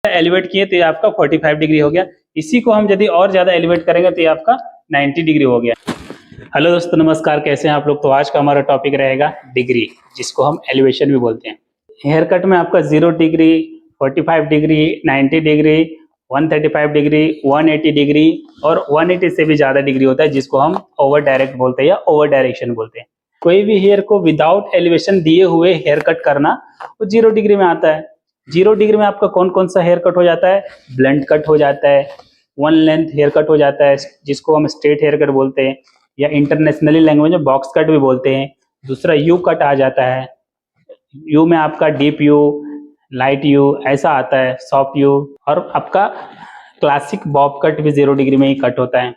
Elevate किए तो ये आपका 45 डिग्री हो गया। इसी को हम यदि और ज्यादा एलिवेट करेंगे तो ये आपका 90 डिग्री हो गया। हेलो दोस्तों, नमस्कार, कैसे हैं आप लोग। तो आज का हमारा टॉपिक रहेगा डिग्री, जिसको हम एलिवेशन भी बोलते हैं। हेयर कट में आपका 0 degree, 45 degree, 90 degree, 135 degree, 180 degree और 180 से भी ज्यादा डिग्री होता है, जिसको हम ओवर डायरेक्ट बोलते हैं या ओवर डायरेक्शन बोलते हैं। कोई भी हेयर को विदाउट एलिवेशन दिए हुए हेयर कट करना वो 0 डिग्री में आता है। 0 डिग्री में आपका कौन कौन सा हेयर कट हो जाता है? ब्लंट कट हो जाता है, वन लेंथ हेयर कट हो जाता है जिसको हम स्ट्रेट हेयर कट बोलते हैं, या इंटरनेशनली लैंग्वेज में बॉक्स कट भी बोलते हैं। दूसरा यू कट आ जाता है। यू में आपका डीप यू, लाइट यू ऐसा आता है, सॉफ्ट यू। और आपका क्लासिक बॉब कट भी 0 डिग्री में ही कट होता है।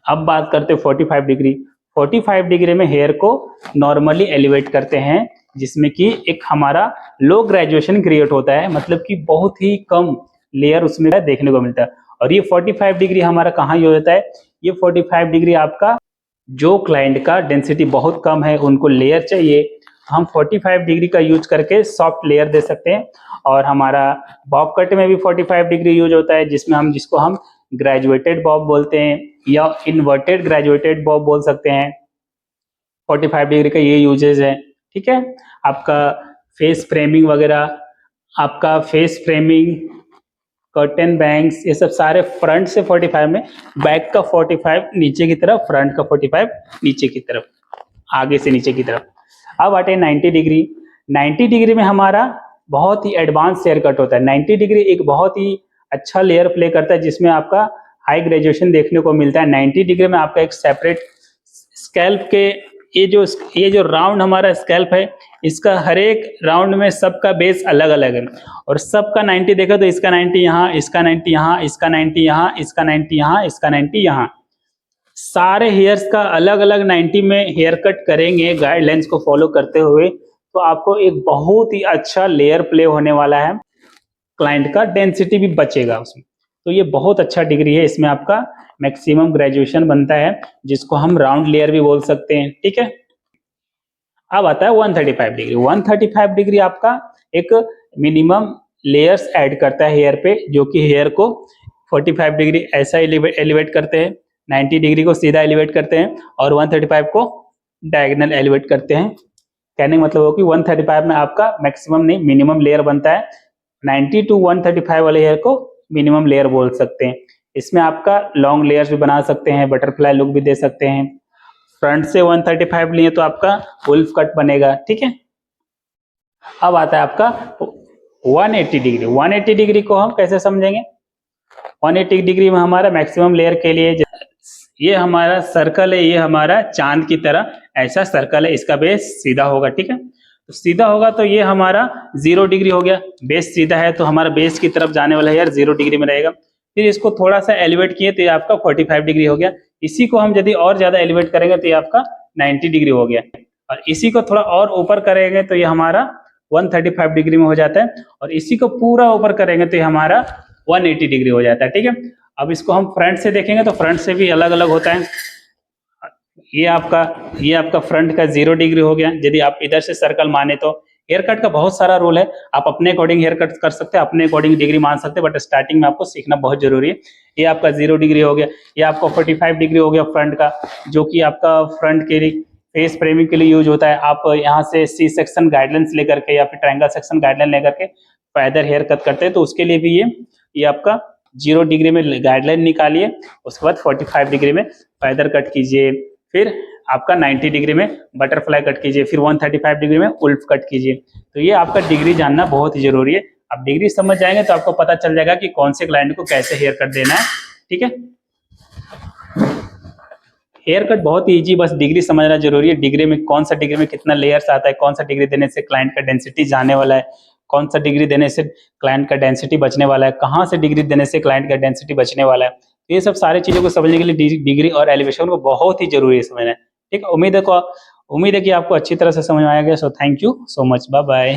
अब बात करते हैं 45 डिग्री। 45 डिग्री में हेयर को नॉर्मली एलिवेट करते हैं, जिसमें कि एक हमारा लो ग्रेजुएशन क्रिएट होता है, मतलब कि बहुत ही कम लेयर उसमें देखने को मिलता है। और ये 45 डिग्री हमारा कहाँ यूज होता है? ये 45 डिग्री आपका जो क्लाइंट का डेंसिटी बहुत कम है, उनको लेयर चाहिए, हम 45 डिग्री का यूज करके सॉफ्ट लेयर दे सकते हैं। और हमारा बॉब कट में भी 45 डिग्री यूज होता है, जिसको हम ग्रेजुएटेड बॉब बोलते हैं या इन्वर्टेड ग्रेजुएटेड बॉब बोल सकते हैं। 45 डिग्री का ये यूजेज है, ठीक है। आपका फेस फ्रेमिंग वगैरह, आपका फेस फ्रेमिंग, कर्टन बैंग्स, ये सब सारे फ्रंट से 45 में, बैक का 45 नीचे की तरफ, फ्रंट का 45 नीचे की तरफ, आगे से नीचे की तरफ। अब आते हैं 90 डिग्री। 90 डिग्री में हमारा बहुत ही एडवांस हेयर कट होता है। 90 डिग्री एक बहुत ही अच्छा लेयर प्ले करता है, जिसमें आपका हाई ग्रेजुएशन देखने को मिलता है। 90 डिग्री में आपका एक सेपरेट स्कैल्प के ये जो राउंड हमारा स्कैल्प है, इसका हर एक राउंड में सबका बेस अलग अलग है। और सबका 90 देखा तो इसका 90 यहाँ, इसका 90 यहाँ, इसका 90 यहाँ, इसका 90 यहाँ, इसका 90 यहाँ। सारे हेयर्स का अलग अलग 90 में हेयर कट करेंगे गाइडलाइंस को फॉलो करते हुए, तो आपको एक बहुत ही अच्छा लेयर प्ले होने वाला है। क्लाइंट का डेंसिटी भी बचेगा उसमें। तो ये बहुत अच्छा डिग्री है। इसमें आपका मैक्सिमम ग्रेजुएशन बनता है, जिसको हम राउंड लेयर भी बोल सकते हैं, ठीक है। अब आता है 135 डिग्री। 135 डिग्री आपका एक मिनिमम लेयर्स ऐड करता है हेयर पे, जो कि हेयर को 45 डिग्री ऐसा एलिवेट करते हैं, 90 डिग्री को सीधा एलिवेट करते हैं और 135 को डायगोनल एलिवेट करते हैं। कहने का मतलब हो कि 135 में आपका मैक्सिमम नहीं मिनिमम लेयर बनता है। 90 टू 135 वाले हेयर को मिनिमम लेयर बोल सकते हैं। इसमें आपका लॉन्ग लेयर्स भी बना सकते हैं, बटरफ्लाई लुक भी दे सकते हैं। फ्रंट से 135 लिए तो आपका वुल्फ कट बनेगा, ठीक है। अब आता है आपका 180 डिग्री। 180 डिग्री को हम कैसे समझेंगे? 180 डिग्री में हमारा मैक्सिमम लेयर के लिए, ये हमारा सर्कल है, ये हमारा चांद की तरह ऐसा सर्कल है, इसका बेस सीधा होगा, ठीक है। तो सीधा होगा तो ये हमारा 0 डिग्री हो गया। बेस सीधा है तो हमारा बेस की तरफ जाने वाला हेयर 0 डिग्री में रहेगा। फिर इसको थोड़ा सा एलिवेट किए तो ये आपका 45 डिग्री हो गया। इसी को हम यदि और ज्यादा एलिवेट करेंगे तो ये आपका 90 डिग्री हो गया। और इसी को थोड़ा और ऊपर करेंगे तो ये हमारा 135 डिग्री में हो जाता है। और इसी को पूरा ऊपर करेंगे तो ये हमारा 180 डिग्री हो जाता है, ठीक है। अब इसको हम फ्रंट से देखेंगे तो फ्रंट से भी अलग अलग होता है। ये आपका फ्रंट का 0 डिग्री हो गया। यदि आप इधर से सर्कल माने तो हेयर कट का बहुत सारा रूल है, आप अपने अकॉर्डिंग हेयर कट कर सकते हैं, अपने अकॉर्डिंग डिग्री मान सकते हैं, बट स्टार्टिंग में आपको सीखना बहुत जरूरी है। ये आपका 0 डिग्री हो गया। ये आपका 45 डिग्री हो गया फ्रंट का, जो कि आपका फ्रंट के लिए फेस फ्रेमिंग के लिए यूज होता है। आप यहाँ से सी सेक्शन गाइडलाइंस लेकर के या फिर ट्रायंगल सेक्शन गाइडलाइन लेकर के पैदल हेयर कट करते हैं, तो उसके लिए भी ये आपका 0 डिग्री में गाइडलाइन निकालिए, उसके बाद 45 डिग्री में पैदल कट कीजिए, फिर आपका 90 डिग्री में बटरफ्लाई कट कीजिए, फिर 135 डिग्री में उल्फ कट कीजिए। तो ये आपका डिग्री जानना बहुत ही जरूरी है। आप डिग्री समझ जाएंगे तो आपको पता चल जाएगा कि कौन से क्लाइंट को कैसे हेयर कट देना है, ठीक है। हेयर कट बहुत ही इजी, बस डिग्री समझना जरूरी है। डिग्री में कौन सा डिग्री में कितना लेयर्स आता है, कौन सा डिग्री देने से क्लाइंट का डेंसिटी जाने वाला है, कौन सा डिग्री देने से क्लाइंट का डेंसिटी बचने वाला है, कहाँ से डिग्री देने से क्लाइंट का डेंसिटी बचने वाला है। तो ये सब सारी चीजों को समझने के लिए डिग्री और एलिवेशन को बहुत ही जरूरी है समझना, ठीक है। उम्मीद है कि आपको अच्छी तरह से समझ में आया गया। So thank you so much, bye bye.